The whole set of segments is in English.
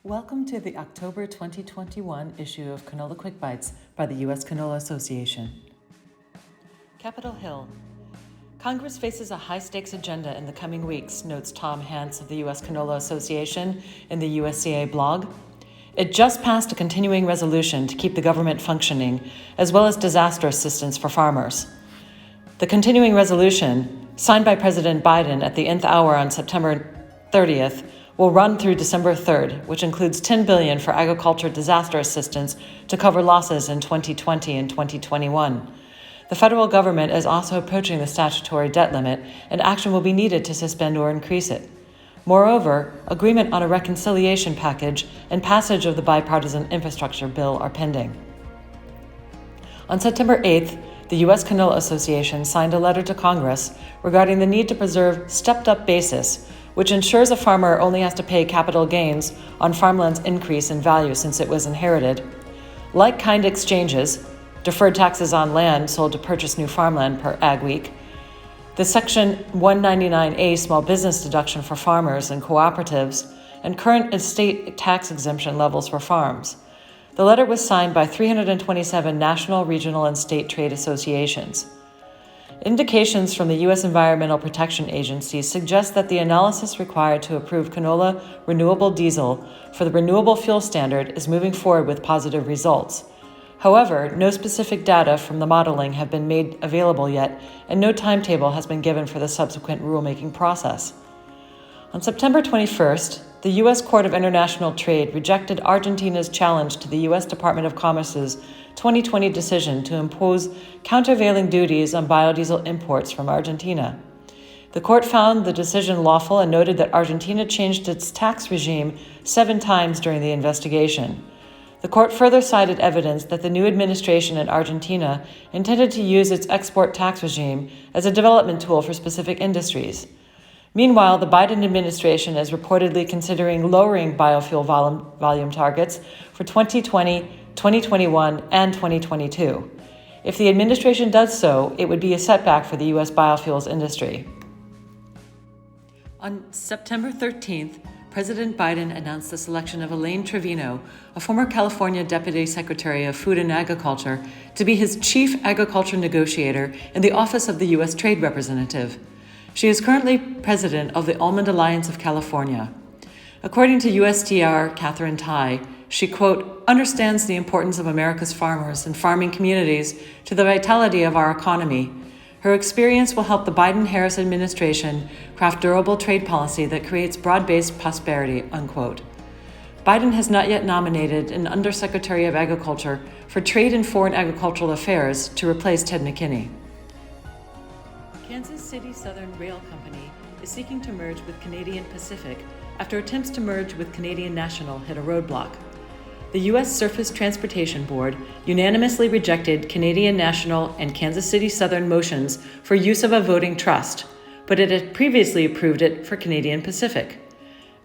Welcome to the October 2021 issue of Canola Quick Bytes by the U.S. Canola Association. Capitol Hill. Congress faces a high-stakes agenda in the coming weeks, notes Tom Hance of the U.S. Canola Association in the USDA blog. It just passed a continuing resolution to keep the government functioning, as well as disaster assistance for farmers. The continuing resolution, signed by President Biden at the nth hour on September 30th, will run through December 3rd, which includes $10 billion for agriculture disaster assistance to cover losses in 2020 and 2021. The federal government is also approaching the statutory debt limit, and action will be needed to suspend or increase it. Moreover, agreement on a reconciliation package and passage of the bipartisan infrastructure bill are pending. On September 8th, the U.S. Canola Association signed a letter to Congress regarding the need to preserve stepped-up basis, which ensures a farmer only has to pay capital gains on farmland's increase in value since it was inherited. Like-kind exchanges, deferred taxes on land sold to purchase new farmland per Ag Week, the Section 199A small business deduction for farmers and cooperatives, and current estate tax exemption levels for farms. The letter was signed by 327 national, regional, and state trade associations. Indications from the U.S. Environmental Protection Agency suggest that the analysis required to approve canola renewable diesel for the renewable fuel standard is moving forward with positive results. However, no specific data from the modeling have been made available yet, and no timetable has been given for the subsequent rulemaking process. On September 21st, the U.S. Court of International Trade rejected Argentina's challenge to the U.S. Department of Commerce's 2020 decision to impose countervailing duties on biodiesel imports from Argentina. The court found the decision lawful and noted that Argentina changed its tax regime 7 times during the investigation. The court further cited evidence that the new administration in Argentina intended to use its export tax regime as a development tool for specific industries. Meanwhile, the Biden administration is reportedly considering lowering biofuel volume targets for 2020, 2021, and 2022. If the administration does so, it would be a setback for the U.S. biofuels industry. On September 13th, President Biden announced the selection of Elaine Trevino, a former California Deputy Secretary of Food and Agriculture, to be his chief agriculture negotiator in the Office of the U.S. Trade Representative. She is currently president of the Almond Alliance of California. According to USTR Catherine Tai, she, quote, understands the importance of America's farmers and farming communities to the vitality of our economy. Her experience will help the Biden-Harris administration craft durable trade policy that creates broad-based prosperity, unquote. Biden has not yet nominated an Undersecretary of Agriculture for Trade and Foreign Agricultural Affairs to replace Ted McKinney. Kansas City Southern Rail Company is seeking to merge with Canadian Pacific after attempts to merge with Canadian National hit a roadblock. The U.S. Surface Transportation Board unanimously rejected Canadian National and Kansas City Southern motions for use of a voting trust, but it had previously approved it for Canadian Pacific.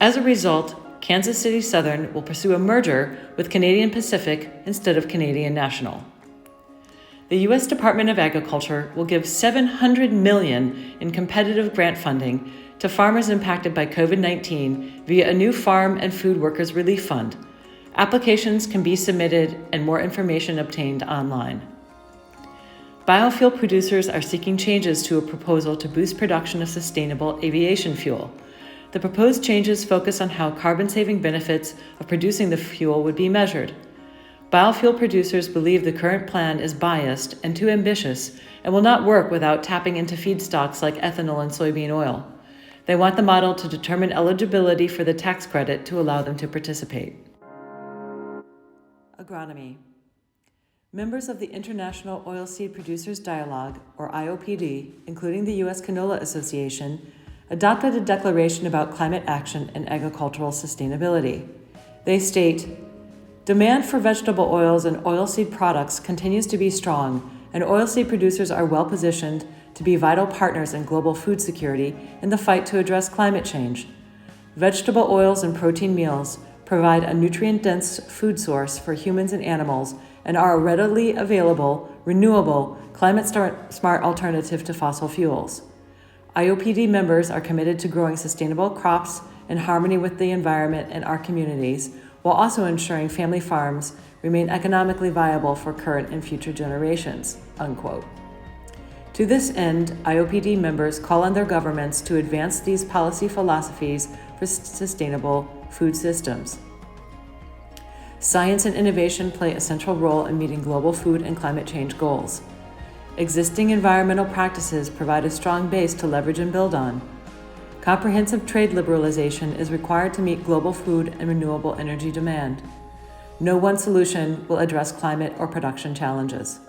As a result, Kansas City Southern will pursue a merger with Canadian Pacific instead of Canadian National. The U.S. Department of Agriculture will give $700 million in competitive grant funding to farmers impacted by COVID-19 via a new Farm and Food Workers Relief Fund. Applications can be submitted and more information obtained online. Biofuel producers are seeking changes to a proposal to boost production of sustainable aviation fuel. The proposed changes focus on how carbon-saving benefits of producing the fuel would be measured. Biofuel producers believe the current plan is biased and too ambitious and will not work without tapping into feedstocks like ethanol and soybean oil. They want the model to determine eligibility for the tax credit to allow them to participate. Agronomy. Members of the International Oilseed Producers Dialogue, or IOPD, including the U.S. Canola Association, adopted a declaration about climate action and agricultural sustainability. They state, demand for vegetable oils and oilseed products continues to be strong, and oilseed producers are well positioned to be vital partners in global food security in the fight to address climate change. Vegetable oils and protein meals provide a nutrient-dense food source for humans and animals and are a readily available, renewable, climate-smart alternative to fossil fuels. IOPD members are committed to growing sustainable crops in harmony with the environment and our communities, while also ensuring family farms remain economically viable for current and future generations, unquote. To this end, IOPD members call on their governments to advance these policy philosophies for sustainable food systems. Science and innovation play a central role in meeting global food and climate change goals. Existing environmental practices provide a strong base to leverage and build on. Comprehensive trade liberalization is required to meet global food and renewable energy demand. No one solution will address climate or production challenges.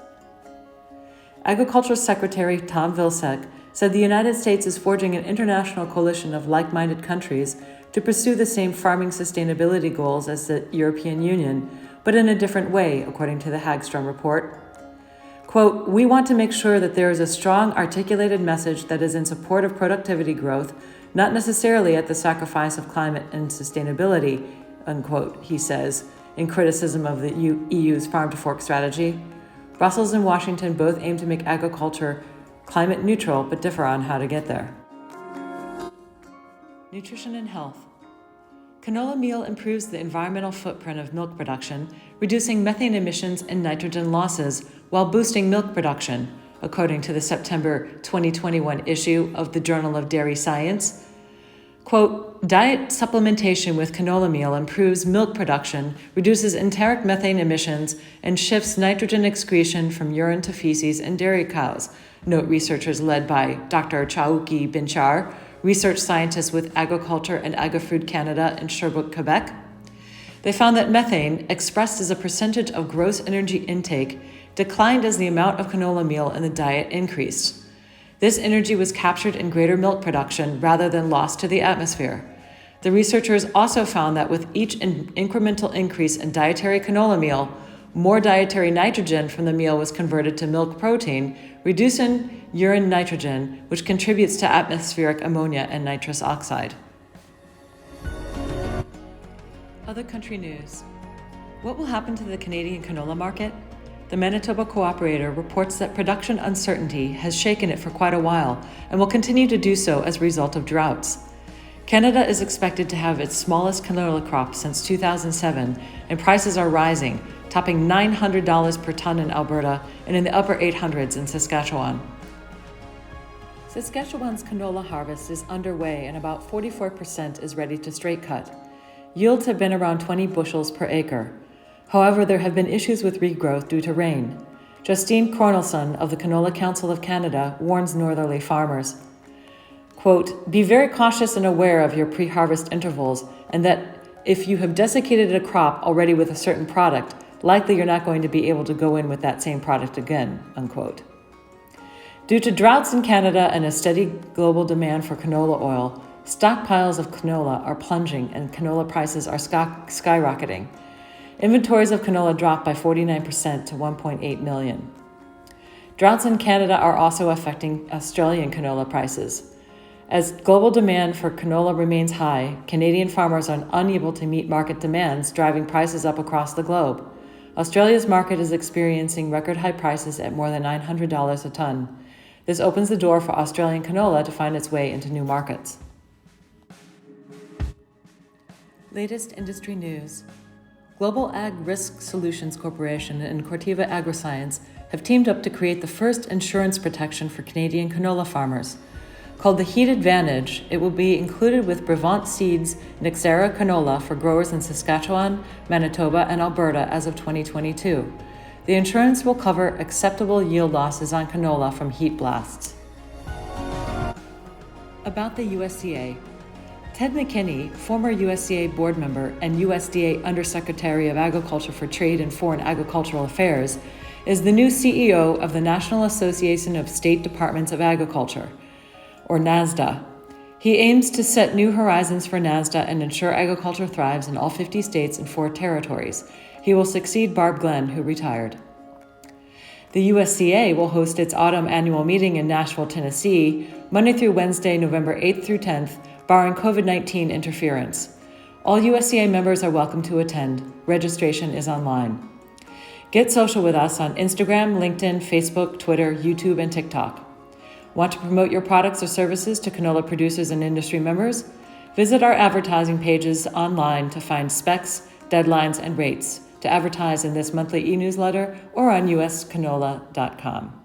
Agriculture Secretary Tom Vilsack said the United States is forging an international coalition of like-minded countries to pursue the same farming sustainability goals as the European Union, but in a different way, according to the Hagstrom report. Quote, "We want to make sure that there is a strong, articulated message that is in support of productivity growth, not necessarily at the sacrifice of climate and sustainability," unquote, he says, in criticism of the EU's farm-to-fork strategy. Brussels and Washington both aim to make agriculture climate neutral, but differ on how to get there. Nutrition and health. Canola meal improves the environmental footprint of milk production, reducing methane emissions and nitrogen losses while boosting milk production, according to the September 2021 issue of the Journal of Dairy Science. Quote, "Diet supplementation with canola meal improves milk production, reduces enteric methane emissions, and shifts nitrogen excretion from urine to feces in dairy cows," note researchers led by Dr. Chauki Binchar, research scientist with Agriculture and Agri-Food Canada in Sherbrooke, Quebec. They found that methane, expressed as a percentage of gross energy intake, declined as the amount of canola meal in the diet increased. This energy was captured in greater milk production rather than lost to the atmosphere. The researchers also found that with each incremental increase in dietary canola meal, more dietary nitrogen from the meal was converted to milk protein, reducing urine nitrogen, which contributes to atmospheric ammonia and nitrous oxide. Other country news. What will happen to the Canadian canola market? The Manitoba Cooperator reports that production uncertainty has shaken it for quite a while and will continue to do so as a result of droughts. Canada is expected to have its smallest canola crop since 2007, and prices are rising, topping $900 per ton in Alberta and in the upper 800s in Saskatchewan. Saskatchewan's canola harvest is underway and about 44% is ready to straight cut. Yields have been around 20 bushels per acre. However, there have been issues with regrowth due to rain. Justine Cornelson of the Canola Council of Canada warns northerly farmers. Quote, "Be very cautious and aware of your pre-harvest intervals, and that if you have desiccated a crop already with a certain product, likely you're not going to be able to go in with that same product again," unquote. Due to droughts in Canada and a steady global demand for canola oil, stockpiles of canola are plunging and canola prices are skyrocketing. Inventories of canola dropped by 49% to 1.8 million. Droughts in Canada are also affecting Australian canola prices. As global demand for canola remains high, Canadian farmers are unable to meet market demands, driving prices up across the globe. Australia's market is experiencing record high prices at more than $900 a ton. This opens the door for Australian canola to find its way into new markets. Latest industry news. Global Ag Risk Solutions Corporation and Corteva Agriscience have teamed up to create the first insurance protection for Canadian canola farmers. Called the Heat Advantage, it will be included with Brevant Seeds Nexera canola for growers in Saskatchewan, Manitoba, and Alberta as of 2022. The insurance will cover acceptable yield losses on canola from heat blasts. About the USDA. Ted McKinney, former USDA board member and USDA Undersecretary of Agriculture for Trade and Foreign Agricultural Affairs, is the new CEO of the National Association of State Departments of Agriculture, or NASDA. He aims to set new horizons for NASDA and ensure agriculture thrives in all 50 states and 4 territories. He will succeed Barb Glenn, who retired. The USDA will host its autumn annual meeting in Nashville, Tennessee, Monday through Wednesday, November 8th through 10th, barring COVID-19 interference. All USDA members are welcome to attend. Registration is online. Get social with us on Instagram, LinkedIn, Facebook, Twitter, YouTube, and TikTok. Want to promote your products or services to canola producers and industry members? Visit our advertising pages online to find specs, deadlines, and rates to advertise in this monthly e-newsletter or on uscanola.com.